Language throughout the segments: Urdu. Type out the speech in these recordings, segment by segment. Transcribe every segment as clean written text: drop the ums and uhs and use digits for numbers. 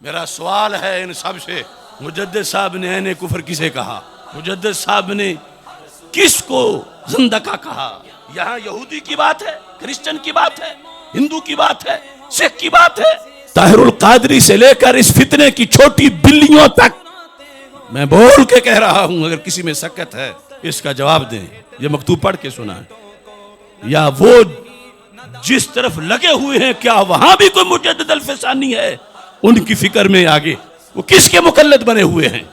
میرا سوال ہے ان سب سے، مجدد صاحب نے عین کفر کسے کہا؟ مجدد صاحب نے کس کو زندقہ کہا؟ یہاں یہودی کی بات ہے، کرسچن کی بات ہے، ہندو کی بات ہے، سکھ کی بات ہے، طاہر القادری سے لے کر اس فتنے کی چھوٹی بلیوں تک میں بول کے کہہ رہا ہوں، اگر کسی میں سکت ہے اس کا جواب دیں۔ یہ مکتوب پڑھ کے سنا ہے، یا وہ جس طرف لگے ہوئے ہیں کیا وہاں بھی کوئی مجدد الفسانی ہے؟ ان کی فکر میں آگے وہ کس کے مقلد بنے ہوئے ہیں؟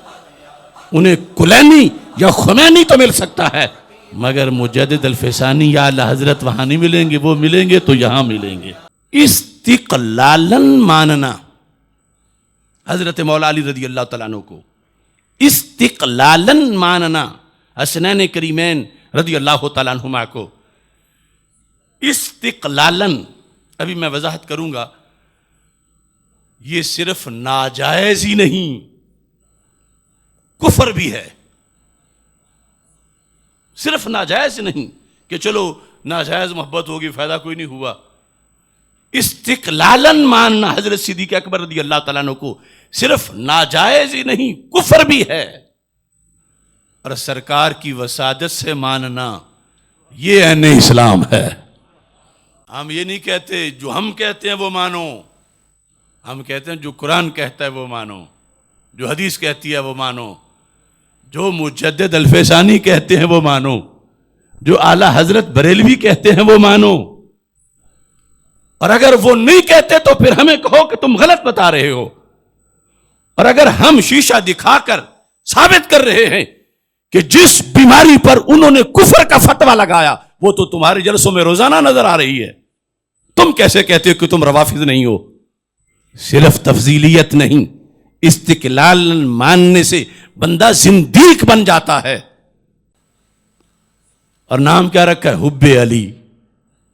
انہیں کلینی یا خمینی تو مل سکتا ہے، مگر مجدد الفسانی یا اعلی حضرت وہاں نہیں ملیں گے، وہ ملیں گے تو یہاں ملیں گے۔ استقلالن ماننا حضرت مولا علی رضی اللہ تعالیٰ عنہ کو، استقلالن ماننا حسنین کریمین رضی اللہ تعالیٰ عنہما کو، استقلالن ابھی میں وضاحت کروں گا، یہ صرف ناجائز ہی نہیں، کفر بھی ہے۔ صرف ناجائز نہیں کہ چلو ناجائز محبت ہوگی فائدہ کوئی نہیں ہوا، استقلالن ماننا حضرت صدیق اکبر رضی اللہ تعالیٰ عنہ کو صرف ناجائز ہی نہیں کفر بھی ہے، اور سرکار کی وسادت سے ماننا یہ عین اسلام ہے۔ ہم یہ نہیں کہتے جو ہم کہتے ہیں وہ مانو، ہم کہتے ہیں جو قرآن کہتا ہے وہ مانو، جو حدیث کہتی ہے وہ مانو، جو مجدد الفسانی کہتے ہیں وہ مانو، جو اعلیٰ حضرت بریلوی کہتے ہیں وہ مانو، اور اگر وہ نہیں کہتے تو پھر ہمیں کہو کہ تم غلط بتا رہے ہو، اور اگر ہم شیشہ دکھا کر ثابت کر رہے ہیں کہ جس بیماری پر انہوں نے کفر کا فتویٰ لگایا وہ تو تمہارے جلسوں میں روزانہ نظر آ رہی ہے، تم کیسے کہتے ہو کہ تم روافض نہیں ہو؟ صرف تفضیلیت نہیں، استقلال ماننے سے بندہ زندیق بن جاتا ہے۔ اور نام کیا رکھا ہے؟ حب علی،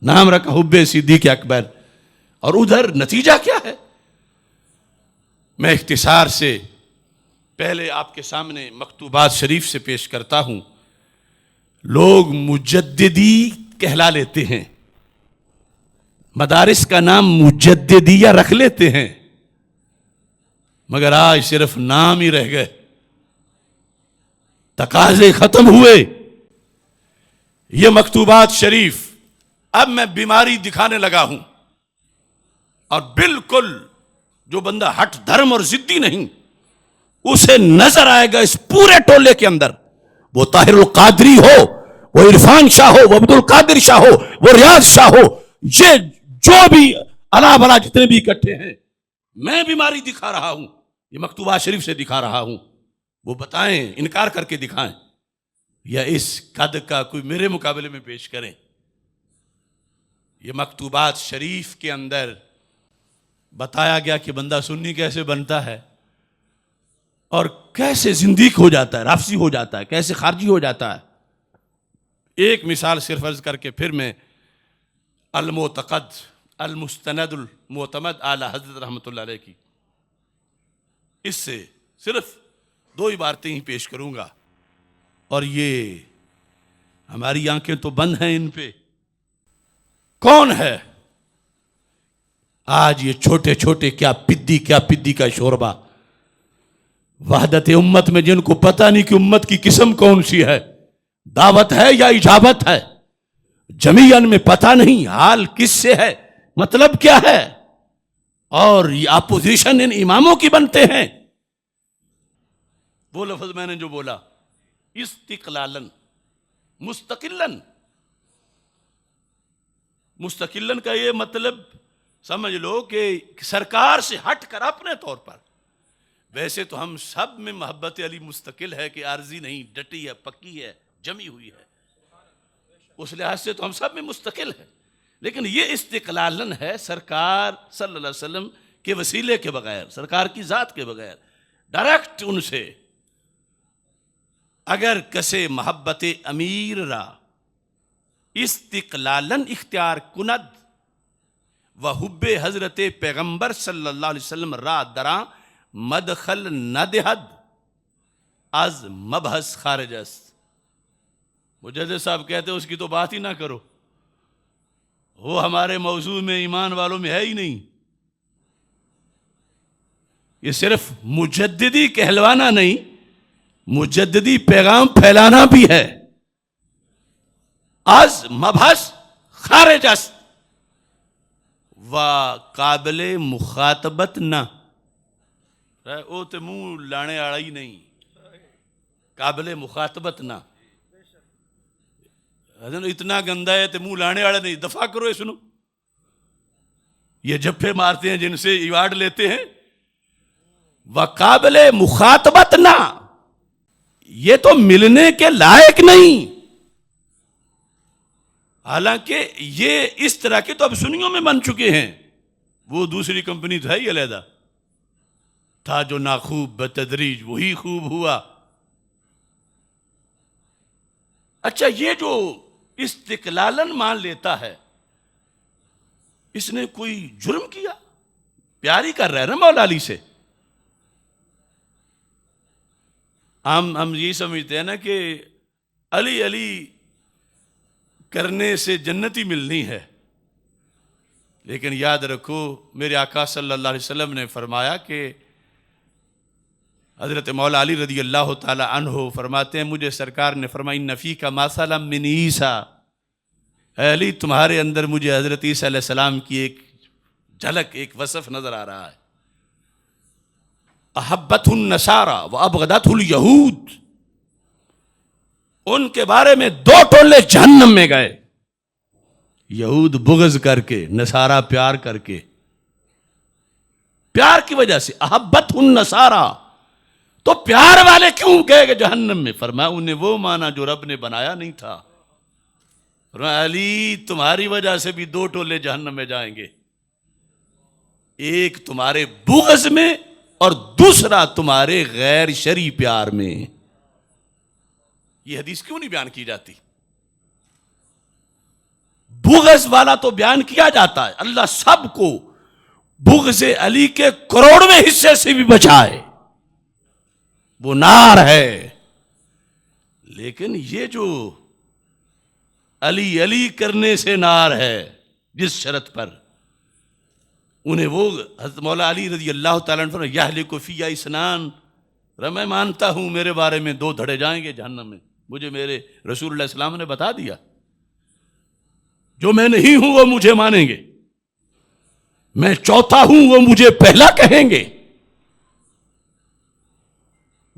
نام رکھا حب صدیق اکبر، اور ادھر نتیجہ کیا ہے؟ میں اختصار سے پہلے آپ کے سامنے مکتوبات شریف سے پیش کرتا ہوں۔ لوگ مجددی کہلا لیتے ہیں، مدارس کا نام مجددیہ رکھ لیتے ہیں، مگر آج صرف نام ہی رہ گئے، تقاضے ختم ہوئے۔ یہ مکتوبات شریف اب میں بیماری دکھانے لگا ہوں، اور بالکل جو بندہ ہٹ دھرم اور ضدی نہیں اسے نظر آئے گا اس پورے ٹولے کے اندر، وہ طاہر القادری ہو، وہ عرفان شاہ ہو، وہ عبد القادر شاہ ہو، وہ ریاض شاہ ہو، یہ جو بھی الا بلا جتنے بھی اکٹھے ہیں، میں بیماری دکھا رہا ہوں، یہ مکتوبات شریف سے دکھا رہا ہوں، وہ بتائیں، انکار کر کے دکھائیں، یا اس قد کا کوئی میرے مقابلے میں پیش کریں۔ یہ مکتوبات شریف کے اندر بتایا گیا کہ بندہ سنی کیسے بنتا ہے اور کیسے زندیق ہو جاتا ہے، رافضی ہو جاتا ہے، کیسے خارجی ہو جاتا ہے۔ ایک مثال صرف عرض کر کے پھر میں المعتقد المستند المعتمد اعلی حضرت رحمۃ اللہ علیہ کی، اس سے صرف دو عبارتیں ہی پیش کروں گا، اور یہ ہماری آنکھیں تو بند ہیں ان پہ۔ کون ہے آج یہ چھوٹے چھوٹے کیا پدی کا شوربہ، وحدت امت میں جن کو پتہ نہیں کہ امت کی قسم کون سی ہے، دعوت ہے یا اجابت ہے، جمیعن میں پتہ نہیں حال کس سے ہے، مطلب کیا ہے، اور یہ اپوزیشن ان اماموں کی بنتے ہیں۔ وہ لفظ میں نے جو بولا، استقلالن، مستقلن، مستقلن کا یہ مطلب سمجھ لو کہ سرکار سے ہٹ کر اپنے طور پر، ویسے تو ہم سب میں محبت علی مستقل ہے کہ عارضی نہیں، ڈٹی ہے، پکی ہے، جمی ہوئی ہے، اس لحاظ سے تو ہم سب میں مستقل ہے، لیکن یہ استقلالن ہے سرکار صلی اللہ علیہ وسلم کے وسیلے کے بغیر، سرکار کی ذات کے بغیر، ڈائریکٹ ان سے اگر کسے محبت امیر را استقلالن اختیار کند و حب حضرت پیغمبر صلی اللہ علیہ وسلم را درا مدخل ندہد از مبحث خارج است۔ مجدد صاحب کہتے ہیں اس کی تو بات ہی نہ کرو، وہ ہمارے موضوع میں ایمان والوں میں ہے ہی نہیں۔ یہ صرف مجددی کہلوانا نہیں، مجددی پیغام پھیلانا بھی ہے. از مبحث خارج است و قابل مخاطبت نہ. او تے منہ لانے والا ہی نہیں، قابل مخاطبت نہ. اتنا گندا ہے تے منہ لانے والا نہیں، دفاع کرو. سنو، یہ جھپے مارتے ہیں جن سے ایوارڈ لیتے ہیں، وقابل مخاطبت نہ، یہ تو ملنے کے لائق نہیں. حالانکہ یہ اس طرح کے تو اب سنیوں میں بن چکے ہیں. وہ دوسری کمپنی تو ہے ہی علیحدہ، تھا جو ناخوب بتدریج وہی خوب ہوا. اچھا، یہ جو استقلالن مان لیتا ہے، اس نے کوئی جرم کیا؟ پیار ہی کر رہا ہے نا مولا علی سے. ہم یہ سمجھتے ہیں نا کہ علی علی کرنے سے جنتی ملنی ہے. لیکن یاد رکھو، میرے آقا صلی اللہ علیہ وسلم نے فرمایا کہ حضرت مولا علی رضی اللہ تعالی عنہ فرماتے ہیں، مجھے سرکار نے فرمایا ان فیک مثلا من عیسیٰ، اے علی تمہارے اندر مجھے حضرت عیسیٰ علیہ السلام کی ایک جھلک، ایک وصف نظر آ رہا ہے. احبتہ النصارى وابغضتہ الیہود، ان کے بارے میں دو ٹولے جہنم میں گئے، یہود بغض کر کے، نصارہ پیار کر کے. پیار کی وجہ سے احبتہ النصارى، تو پیار والے کیوں گئے کہ جہنم میں؟ فرمایا انہیں وہ مانا جو رب نے بنایا نہیں تھا. فرمایا علی تمہاری وجہ سے بھی دو ٹولے جہنم میں جائیں گے، ایک تمہارے بغض میں اور دوسرا تمہارے غیر شرعی پیار میں. یہ حدیث کیوں نہیں بیان کی جاتی؟ بغض والا تو بیان کیا جاتا ہے، اللہ سب کو بغض علی کے کروڑویں حصے سے بھی بچائے، وہ نار ہے. لیکن یہ جو علی علی کرنے سے نار ہے، جس شرط پر انہیں وہ حضرت مولا علی رضی اللہ تعالیٰ عنہ یہلک فی اثنان، میں مانتا ہوں میرے بارے میں دو دھڑے جائیں گے جہنم میں، مجھے میرے رسول اللہ السلام نے بتا دیا. جو میں نہیں ہوں وہ مجھے مانیں گے، میں چوتھا ہوں وہ مجھے پہلا کہیں گے،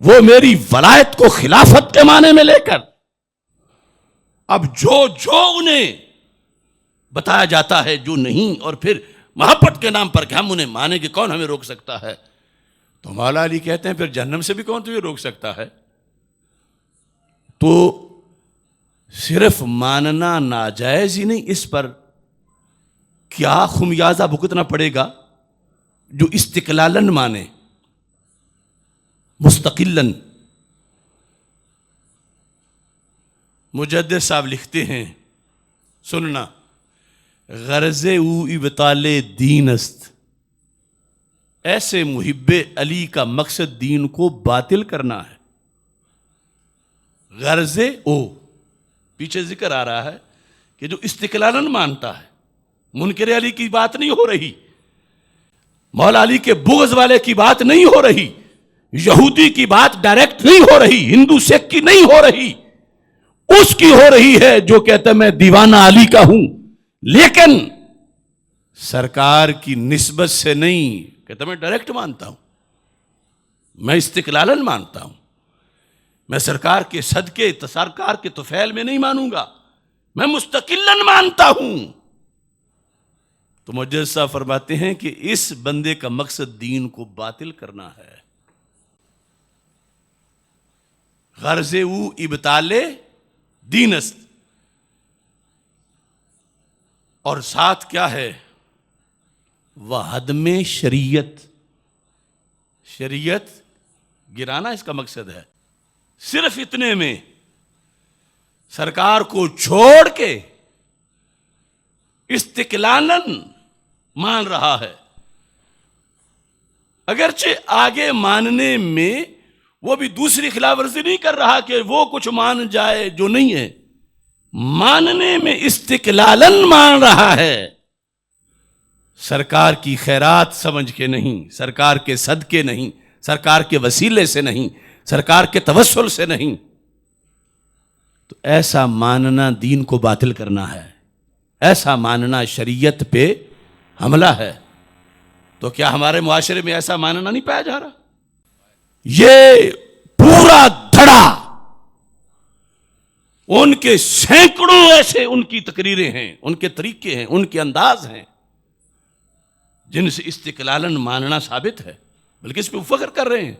وہ میری ولایت کو خلافت کے معنی میں لے کر. اب جو انہیں بتایا جاتا ہے جو نہیں، اور پھر محبت کے نام پر کہ ہم انہیں مانیں گے، کون ہمیں روک سکتا ہے؟ تو مولا علی کہتے ہیں پھر جہنم سے بھی کون تمہیں روک سکتا ہے؟ تو صرف ماننا ناجائز ہی نہیں، اس پر کیا خمیازہ بھگتنا پڑے گا جو استقلالن مانے، مستقلن. مجدد صاحب لکھتے ہیں، سننا، غرض او ابطال دین است، ایسے محب علی کا مقصد دین کو باطل کرنا ہے. غرض او، پیچھے ذکر آ رہا ہے کہ جو استقلالن مانتا ہے، منکر علی کی بات نہیں ہو رہی، مولا علی کے بغض والے کی بات نہیں ہو رہی، یہودی کی بات ڈائریکٹ نہیں ہو رہی، ہندو سکھ کی نہیں ہو رہی، اس کی ہو رہی ہے جو کہتا ہے میں دیوانہ علی کا ہوں، لیکن سرکار کی نسبت سے نہیں، کہتا میں ڈائریکٹ مانتا ہوں، میں استقلالن مانتا ہوں، میں سرکار کے صدقے سرکار کے طفیل میں نہیں مانوں گا، میں مستقلن مانتا ہوں. تو مجدد صاحب فرماتے ہیں کہ اس بندے کا مقصد دین کو باطل کرنا ہے. غرض او ابطال دین است، اور ساتھ کیا ہے؟ وہدم شریعت، شریعت گرانا اس کا مقصد ہے. صرف اتنے میں سرکار کو چھوڑ کے استقلالن مان رہا ہے، اگرچہ آگے ماننے میں وہ بھی دوسری خلاف ورزی نہیں کر رہا کہ وہ کچھ مان جائے جو نہیں ہے، ماننے میں استقلالن مان رہا ہے. سرکار کی خیرات سمجھ کے نہیں، سرکار کے صدقے نہیں، سرکار کے وسیلے سے نہیں، سرکار کے توسل سے نہیں، تو ایسا ماننا دین کو باطل کرنا ہے، ایسا ماننا شریعت پہ حملہ ہے۔ تو کیا ہمارے معاشرے میں ایسا ماننا نہیں پایا جا رہا؟ یہ پورا دھڑا ان کے سینکڑوں ایسے ان کی تقریریں ہیں، ان کے طریقے ہیں، ان کے انداز ہیں جن سے استقلالن ماننا ثابت ہے، بلکہ اس پہ فخر کر رہے ہیں۔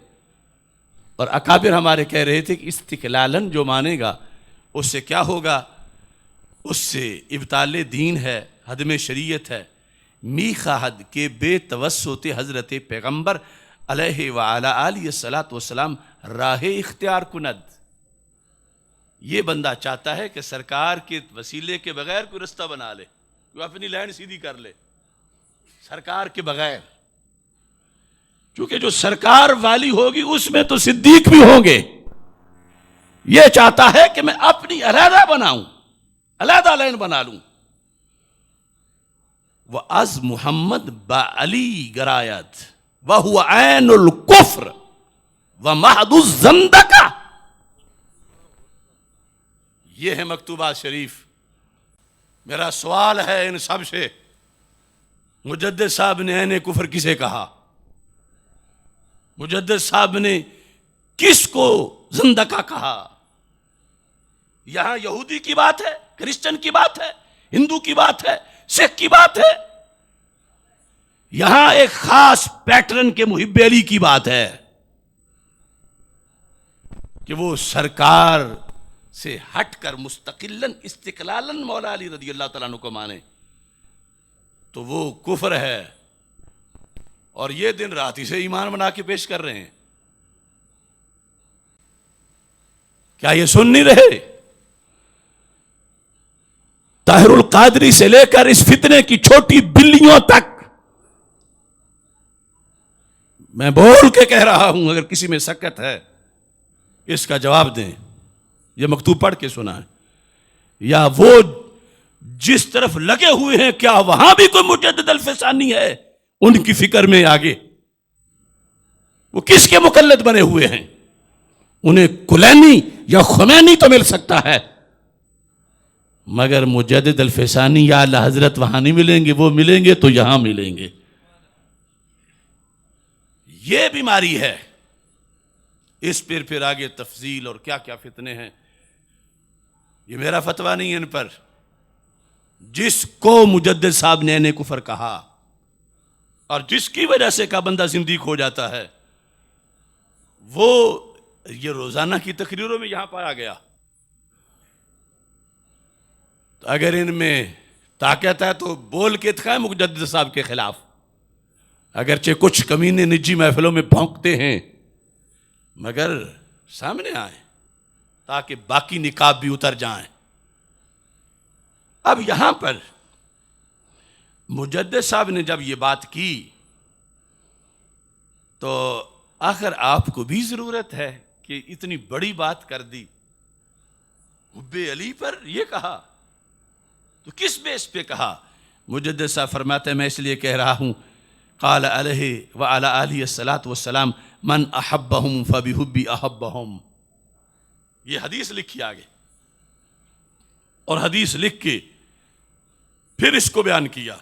اور اکابر ہمارے کہہ رہے تھے کہ استقلالن جو مانے گا اس سے کیا ہوگا؟ اس سے ابطال دین ہے، ہدم شریعت ہے، میخا حد کے بے توسط حضرت پیغمبر علیہ وعلی آلہ الصلاۃ والسلام راہ اختیار کند۔ یہ بندہ چاہتا ہے کہ سرکار کے وسیلے کے بغیر کوئی رستہ بنا لے، کوئی اپنی لائن سیدھی کر لے سرکار کے بغیر، کیونکہ جو سرکار والی ہوگی اس میں تو صدیق بھی ہوں گے۔ یہ چاہتا ہے کہ میں اپنی علیحدہ بناؤں، علیحدہ لائن بنا لوں۔ وَأَز محمد بَعَلِی گرایت وَهُوَ عَيْنُ الْكُفْرِ وَمَحْضُ الزَّنْدَقَةِ۔ یہ ہے مکتوبات شریف۔ میرا سوال ہے ان سب سے، مجدد صاحب نے عین کفر کسے کہا؟ مجدد صاحب نے کس کو زندقہ کہا؟ یہاں یہودی کی بات ہے، کرسچن کی بات ہے، ہندو کی بات ہے، سکھ کی بات ہے، یہاں ایک خاص پیٹرن کے محب علی کی بات ہے کہ وہ سرکار سے ہٹ کر مستقلاً استقلالاً مولا علی رضی اللہ تعالیٰ عنہ کو مانے تو وہ کفر ہے، اور یہ دن رات اسے ایمان بنا کے پیش کر رہے ہیں۔ کیا یہ سن نہیں رہے؟ طاہر القادری سے لے کر اس فتنے کی چھوٹی بلیوں تک میں بول کے کہہ رہا ہوں، اگر کسی میں سکت ہے اس کا جواب دیں۔ یہ مکتوب پڑھ کے سنا ہے، یا وہ جس طرف لگے ہوئے ہیں کیا وہاں بھی کوئی مجدد الفسانی ہے ان کی فکر میں آگے؟ وہ کس کے مقلد بنے ہوئے ہیں؟ انہیں کلینی یا خمینی تو مل سکتا ہے، مگر مجدد الفسانی یا اعلی حضرت وہاں نہیں ملیں گے، وہ ملیں گے تو یہاں ملیں گے۔ یہ بیماری ہے، اس پھر آگے تفضیل اور کیا کیا فتنے ہیں، یہ میرا فتویٰ نہیں ہے ان پر۔ جس کو مجدد صاحب نے عین کفر کہا اور جس کی وجہ سے کا بندہ زندیق ہو جاتا ہے، وہ یہ روزانہ کی تقریروں میں یہاں پایا گیا۔ تو اگر ان میں طاقت ہے تو بول کے دکھائیں مجدد صاحب کے خلاف، اگرچہ کچھ کمینے نجی محفلوں میں بھونکتے ہیں، مگر سامنے آئیں تاکہ باقی نقاب بھی اتر جائیں۔ اب یہاں پر مجدد صاحب نے جب یہ بات کی تو آخر آپ کو بھی ضرورت ہے کہ اتنی بڑی بات کر دی، حب علی پر یہ کہا، تو کس بیس پہ کہا؟ مجدد صاحب فرماتے ہیں میں اس لیے کہہ رہا ہوں، قال علیہ وعلی آلہ الصلاۃ والسلام من احبہم فبحبی احبہم۔ یہ حدیث لکھی آگے، اور حدیث لکھ کے پھر اس کو بیان کیا